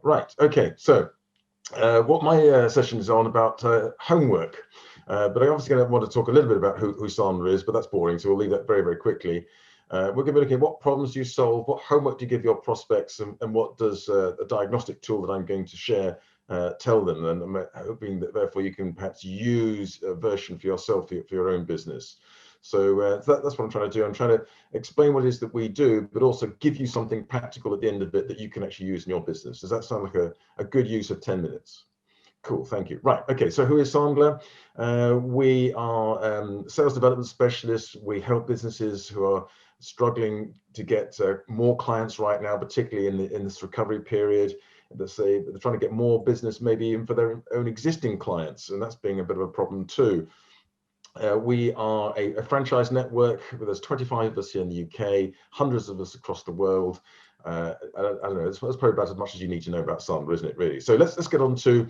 Right. Okay. So what my session is on about homework. But I obviously going to want to talk a little bit about who Sandra is, but that's boring. So we'll leave that very, very quickly. We're going to be looking at what problems do you solve, what homework do you give your prospects, and what does a diagnostic tool that I'm going to share tell them. And I'm hoping that therefore you can perhaps use a version for yourself, for your own business. So that's what I'm trying to do. I'm trying to explain what it is that we do, but also give you something practical at the end of it that you can actually use in your business. Does that sound like a good use of 10 minutes? Cool, thank you. Right, okay, so who is Sandra? We are sales development specialists. We help businesses who are struggling to get more clients right now, particularly in this recovery period. They're trying to get more business, maybe even for their own existing clients, and that's being a bit of a problem too. We are a franchise network. There's 25 of us here in the UK, hundreds of us across the world. I don't know. It's probably about as much as you need to know about Sandra, isn't it? Really. So let's get on to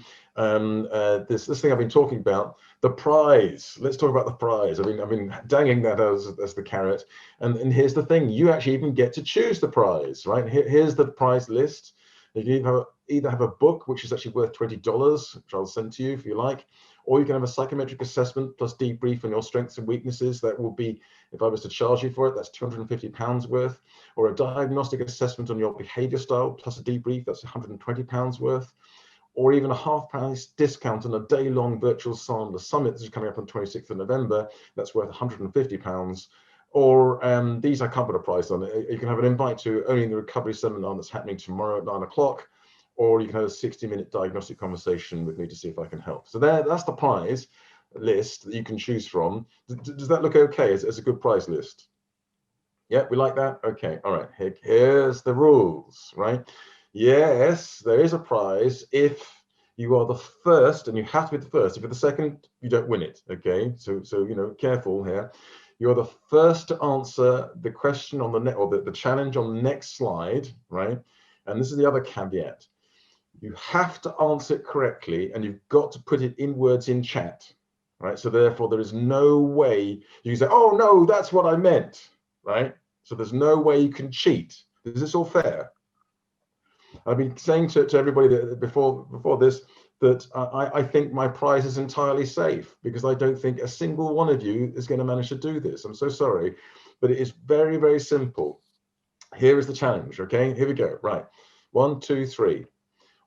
this thing I've been talking about, the prize. Let's talk about the prize. I've been dangling that as the carrot, and here's the thing: you actually even get to choose the prize, right? Here's the prize list. You can either have a book, which is actually worth $20, which I'll send to you if you like, or you can have a psychometric assessment plus debrief on your strengths and weaknesses. That will be, if I was to charge you for it, that's £250 worth, or a diagnostic assessment on your behavior style plus a debrief, that's £120 worth, or even a half price discount on a day-long virtual Sandra Summit, this is coming up on 26th of November, that's worth £150. Or these I can't put a price on. You can have an invite to Only in the Recovery seminar that's happening tomorrow at 9 o'clock, or you can have a 60-minute diagnostic conversation with me to see if I can help. So that's the prize list that you can choose from. Does that look okay as a good prize list? Yeah, we like that? Okay, all right, here's the rules, right? Yes, there is a prize if you are the first, and you have to be the first. If you're the second, you don't win it, okay? So careful here. You're the first to answer the question on the or the challenge on the next slide, right? And this is the other caveat. You have to answer it correctly, and you've got to put it in words in chat, right? So therefore, there is no way you can say, "Oh no, that's what I meant," right? So there's no way you can cheat. Is this all fair? I've been saying to everybody that before this that I think my prize is entirely safe, because I don't think a single one of you is going to manage to do this. I'm so sorry, but it is very, very simple. Here is the challenge, okay? Here we go. Right. 1, 2, 3.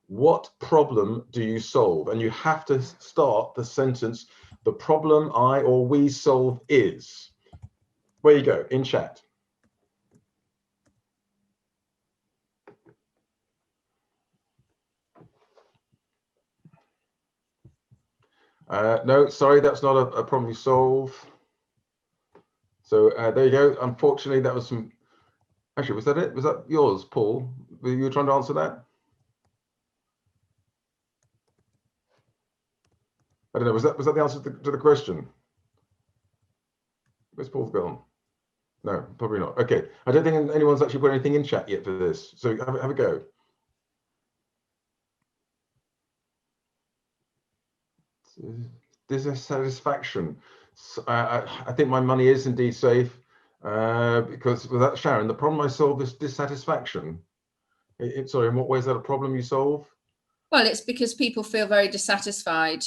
What problem do you solve? And you have to start the sentence, the problem I or we solve is. Where you go, in chat. No, sorry, that's not a problem you solve. So there you go. Unfortunately, that was some. Actually, was that it? Was that yours, Paul? Were you trying to answer that? I don't know. Was that the answer to the question? Where's Paul's gone? No, probably not. Okay. I don't think anyone's actually put anything in chat yet for this. So have a go. Dissatisfaction. I think my money is indeed safe, because without Sharon, the problem I solve is dissatisfaction. Sorry, in what way is that a problem you solve? Well, it's because people feel very dissatisfied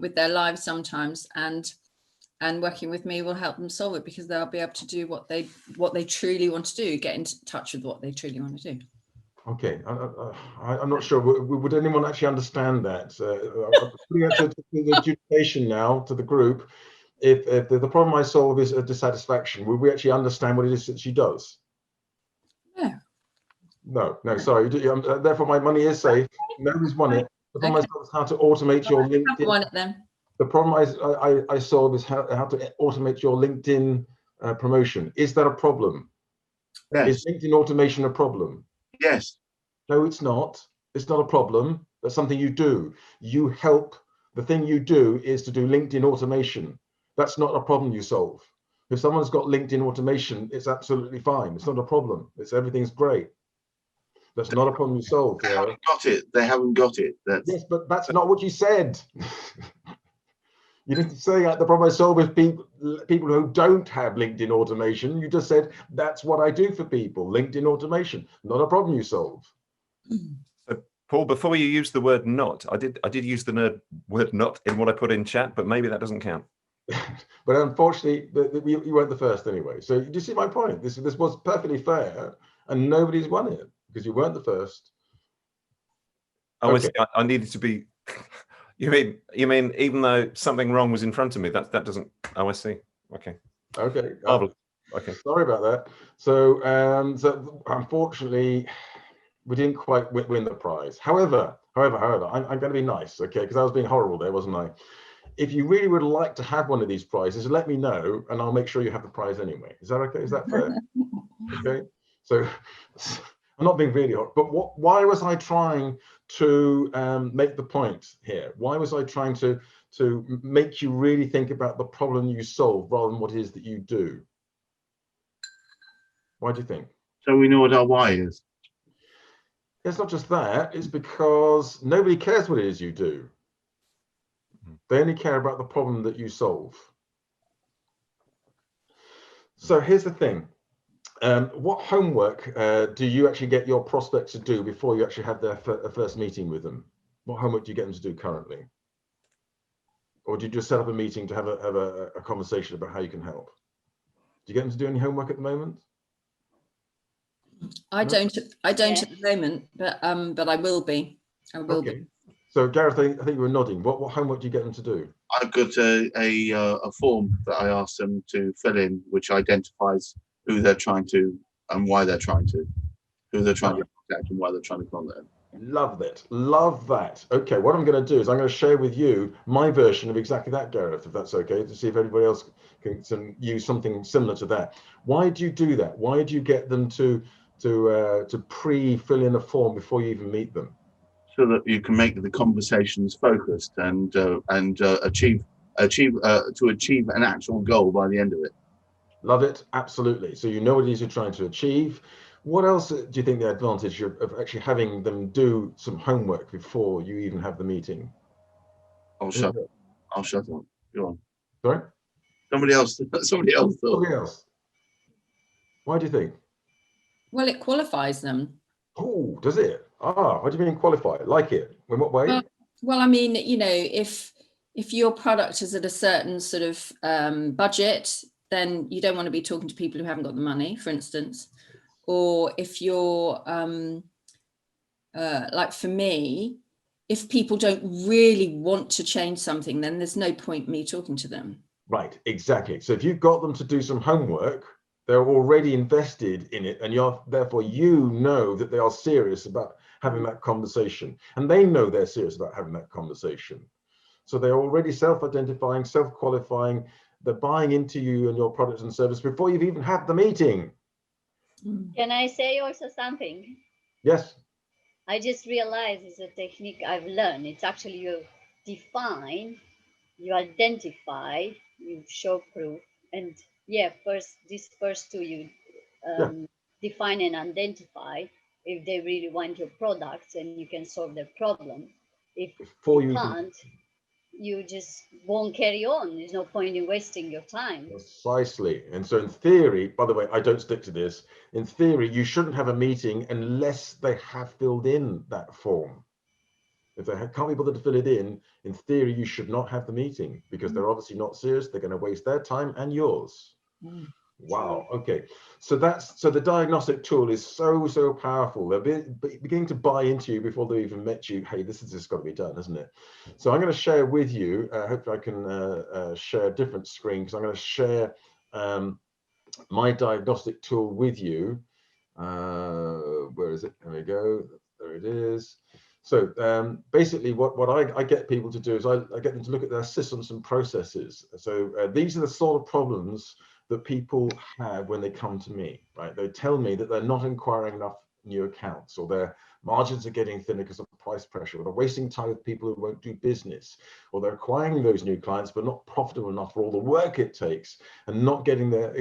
with their lives sometimes, and working with me will help them solve it, because they'll be able to do what they truly want to do, get in touch with what they truly want to do. Okay, I'm not sure. Would anyone actually understand that? I'm putting it to the adjudication now to the group. If the problem I solve is a dissatisfaction, will we actually understand what it is that she does? No, sorry. Therefore, my money is safe. Nobody's won it. The problem I solve is how to automate your LinkedIn. Won it then. The problem I solve is how to automate your LinkedIn promotion. Is that a problem? Yes. Is LinkedIn automation a problem? Yes. No, it's not. It's not a problem. That's something you do. You help. The thing you do is to do LinkedIn automation. That's not a problem you solve. If someone's got LinkedIn automation, it's absolutely fine. It's not a problem. Everything's great. That's not a problem you solve. They haven't got it. They haven't got it. Yes, but that's not what you said. You didn't say the problem I solve is people who don't have LinkedIn automation. You just said that's what I do for people. LinkedIn automation, not a problem you solve. So Paul, before you use the word not, I did use the word not in what I put in chat, but maybe that doesn't count. But unfortunately, you weren't the first anyway. So do you see my point? This was perfectly fair, and nobody's won it because you weren't the first. Oh, Okay. I needed to be. You mean even though something wrong was in front of me, that doesn't. Oh, I see. Okay. Okay. Okay. Sorry about that. So so unfortunately, we didn't quite win the prize. However, I'm going to be nice, okay? Because I was being horrible there, wasn't I? If you really would like to have one of these prizes, let me know, and I'll make sure you have the prize anyway. Is that okay? Is that fair? Okay. So I'm not being really hot, but why was I trying to make the point here? Why was I trying to make you really think about the problem you solve rather than what it is that you do? Why do you think? So we know what our why is. It's not just that, it's because nobody cares what it is you do. They only care about the problem that you solve. So here's the thing. What homework do you actually get your prospects to do before you actually have their first meeting with them? What homework do you get them to do currently? Or do you just set up a meeting to have a conversation about how you can help? Do you get them to do any homework at the moment? I No? don't at the moment, but I will be. I will be. So Gareth, I think you were nodding. What homework do you get them to do? I've got a form that I ask them to fill in, which identifies who they're trying to and why they're trying to, who they're trying to contact and why they're trying to contact. Love that. Love that. Okay, what I'm going to do is I'm going to share with you my version of exactly that, Gareth, if that's okay, to see if anybody else can use something similar to that. Why do you do that? Why do you get them to pre-fill in a form before you even meet them? So that you can make the conversations focused and achieve an actual goal by the end of it. Love it. Absolutely. So you know what it is you're trying to achieve. What else do you think the advantage of actually having them do some homework before you even have the meeting? I'll shut up. Go on. Sorry? Somebody else thought. Somebody else. Why do you think? Well, it qualifies them. Oh, does it? What do you mean qualify? Like it? In what way? Well, I mean, you know, if your product is at a certain sort of budget, then you don't want to be talking to people who haven't got the money, for instance. Or if you're like for me, if people don't really want to change something, then there's no point me talking to them. Right, exactly. So if you've got them to do some homework, they're already invested in it, and therefore you know that they are serious about having that conversation, and they know they're serious about having that conversation. So they're already self-identifying, self-qualifying. They're buying into you and your product and service before you've even had the meeting. Can I say also something? Yes. I just realized it's a technique I've learned. It's actually you define, you identify, you show proof, and these first two you define and identify if they really want your products and you can solve their problem. If you can't, you just won't carry on. There's no point in wasting your time. Precisely. And so in theory, by the way, I don't stick to this. In theory, you shouldn't have a meeting unless they have filled in that form. If they can't be bothered to fill it in theory, you should not have the meeting because they're obviously not serious. They're going to waste their time and yours. Wow. Okay. So the diagnostic tool is so powerful. They're beginning to buy into you before they even met you. Hey, this has just got to be done, isn't it? So I'm going to share with you. Hopefully I can share a different screen because I'm going to share my diagnostic tool with you. Where is it? There we go. There it is. So basically what I get people to do is I get them to look at their systems and processes. So these are the sort of problems that people have when they come to me, right? They tell me that they're not acquiring enough new accounts, or their margins are getting thinner because of price pressure, or they're wasting time with people who won't do business, or they're acquiring those new clients but not profitable enough for all the work it takes, and not getting they're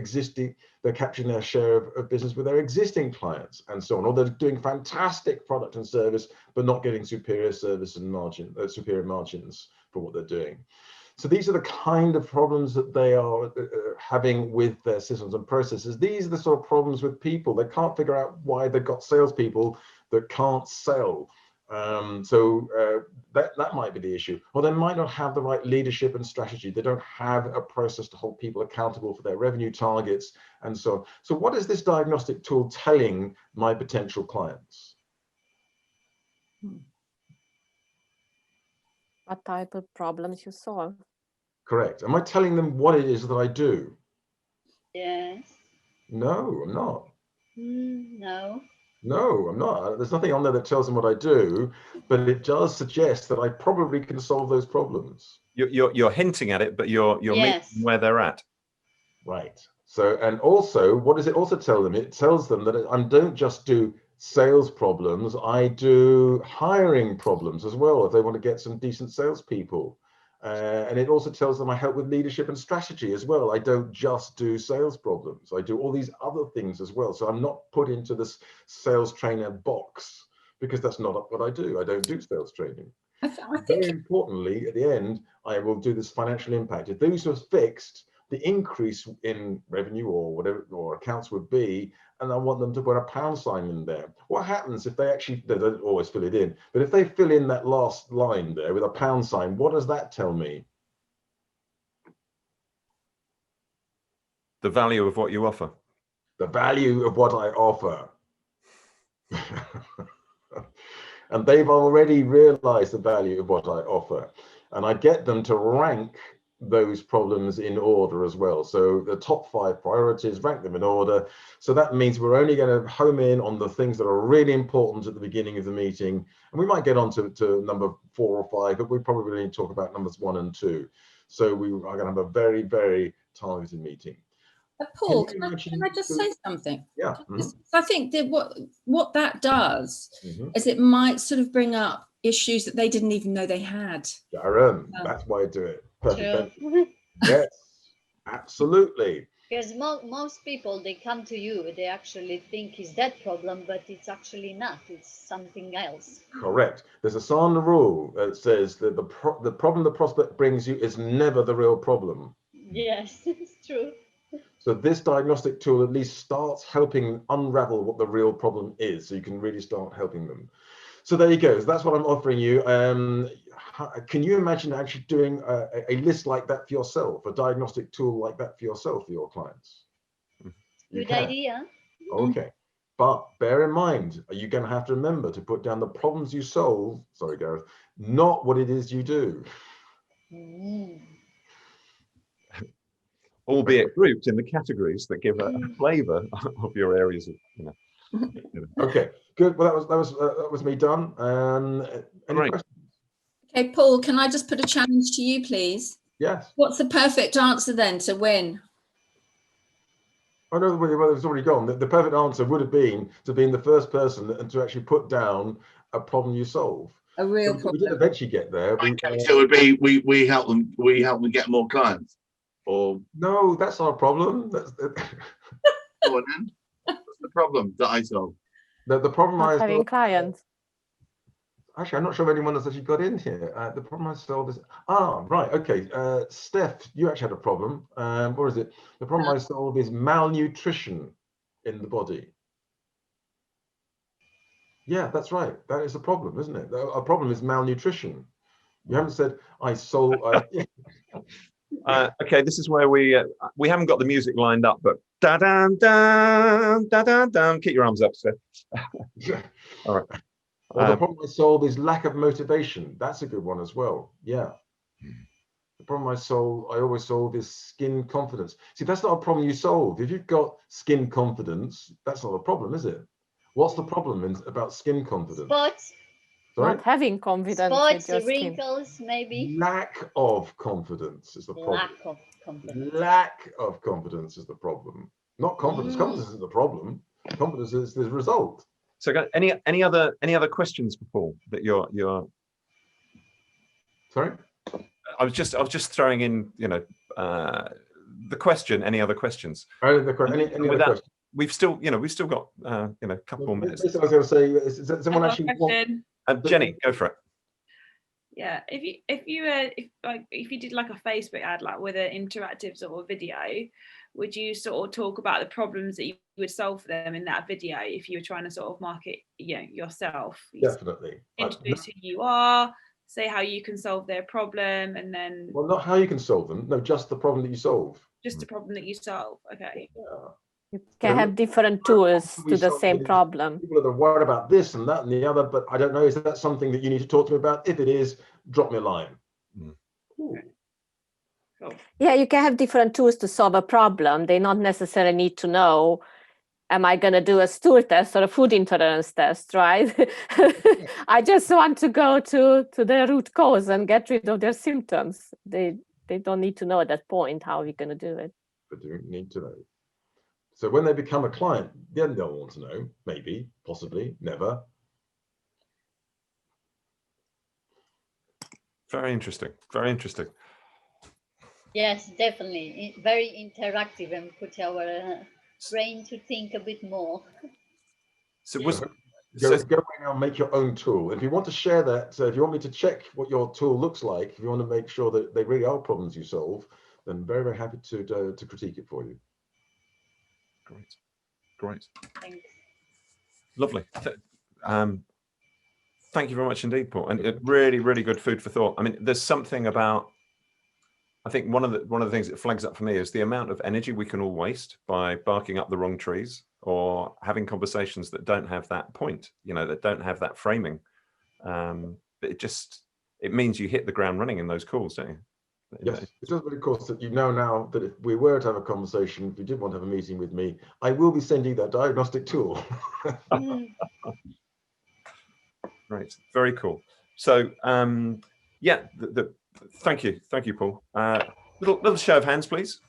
capturing their share of business with their existing clients, and so on. Or they're doing fantastic product and service but not getting superior service and superior margins for what they're doing. So these are the kind of problems that they are having with their systems and processes. These are the sort of problems with people. They can't figure out why they've got salespeople that can't sell. That might be the issue. Or they might not have the right leadership and strategy. They don't have a process to hold people accountable for their revenue targets and so on. So what is this diagnostic tool telling my potential clients? What type of problems you solve? Correct. Am I telling them what it is that I do? Yes. No, I'm not. No. No, I'm not. There's nothing on there that tells them what I do, but it does suggest that I probably can solve those problems. You're hinting at it, but you're Yes. meeting where they're at. Right. So, and also, what does it also tell them? It tells them that I don't just do sales problems, I do hiring problems as well, if they want to get some decent salespeople. And it also tells them I help with leadership and strategy as well. I don't just do sales problems. I do all these other things as well. So I'm not put into this sales trainer box, because that's not what I do. I don't do sales training. I think Very importantly, at the end, I will do this financial impact. If those are fixed, the increase in revenue or whatever or accounts would be, and I want them to put a pound sign in there. What happens if they actually, they don't always fill it in, but if they fill in that last line there with a pound sign, what does that tell me? The value of what you offer. The value of what I offer. And they've already realized the value of what I offer. And I get them to rank those problems in order as well. So the top 5 priorities, rank them in order. So that means we're only going to home in on the things that are really important at the beginning of the meeting. And we might get on to number 4 or 5, but we probably need to talk about numbers 1 and 2. So we are going to have a very, very targeted meeting. Paul, can I just say something? Yeah. I think that what that does is it might sort of bring up issues that they didn't even know they had. Darren, that's why I do it. Perfect. Yes, absolutely. Because most people, they come to you, they actually think it's that problem, but it's actually not. It's something else. Correct. There's a Sandler rule that says that the problem the prospect brings you is never the real problem. Yes, it's true. So this diagnostic tool at least starts helping unravel what the real problem is, so you can really start helping them. So there you go. So that's what I'm offering you. Can you imagine actually doing a list like that for yourself, a diagnostic tool like that for yourself, for your clients? Good idea. Okay. But bear in mind, you're going to have to remember to put down the problems you solve, sorry, Gareth, not what it is you do. Albeit grouped in the categories that give a flavour of your areas of, Okay, good. Well, that was me done. Any questions? Great. Okay, Paul, can I just put a challenge to you, please? Yes. What's the perfect answer then to win? Oh no, well, it's already gone. The perfect answer would have been to be the first person and to actually put down a problem you solve. A real We problem. did eventually get there. So it would be we help them get more clients. Or no, that's not a problem. That's go on then. What's the problem that I solve? the problem Not I having clients. Actually, I'm not sure if anyone has actually got in here. The problem I solved is right, okay. Steph, you actually had a problem. What is it? The problem I solved is malnutrition in the body. Yeah, that's right. That is a problem, isn't it? A problem is malnutrition. You haven't said I solve. Okay, this is where we haven't got the music lined up, but da da da da da da. Keep your arms up, Steph. All right. Or the problem I solve is lack of motivation. That's a good one as well. Yeah. The problem I always solve is skin confidence. See, that's not a problem you solve. If you've got skin confidence, that's not a problem, is it? What's the problem about skin confidence? Spots. Sorry? Not having confidence Spots, with your skin. wrinkles, maybe. Lack of confidence is the problem. Lack of confidence. Lack of confidence is the problem. Not confidence. Confidence isn't the problem. Confidence is the result. So, any other questions, Paul? That you're. Sorry. I was just throwing in, the question. Any other questions? Any other questions? We've still got a couple more minutes. I was going to say, is someone actually Jenny, go for it. Yeah, if you did like a Facebook ad, like with an interactive sort of video, would you sort of talk about the problems that you would solve for them in that video if you were trying to sort of market, yourself? Definitely. Introduce who you are, say how you can solve their problem, and then Well, not how you can solve them. No, just the problem that you solve. just a problem that you solve. Okay. Yeah. You can have different tools to the same problem. People are worried about this and that and the other, but I don't know, is that something that you need to talk to me about? If it is, drop me a line. Cool. Yeah, you can have different tools to solve a problem. They not necessarily need to know, am I going to do a stool test or a food intolerance test, right? I just want to go to the root cause and get rid of their symptoms. They don't need to know at that point how we're going to do it. But do need to know. So when they become a client, then they'll want to know, maybe, possibly, never. Very interesting. Very interesting. Yes, definitely. Very interactive and put our brain to think a bit more. So was Go away now and make your own tool. If you want to share that, so if you want me to check what your tool looks like, if you want to make sure that they really are problems you solve, then very, very happy to critique it for you. Great. Thanks. Lovely. Thank you very much indeed, Paul. And really, really good food for thought. I mean, there's something about, I think one of the things that flags up for me is the amount of energy we can all waste by barking up the wrong trees or having conversations that don't have that point, that don't have that framing. It means you hit the ground running in those calls, don't you? Yes, it does, but of course that you know now that if we were to have a conversation, if you did want to have a meeting with me, I will be sending that diagnostic tool. Right, very cool. So yeah, thank you, Paul. Little show of hands, please.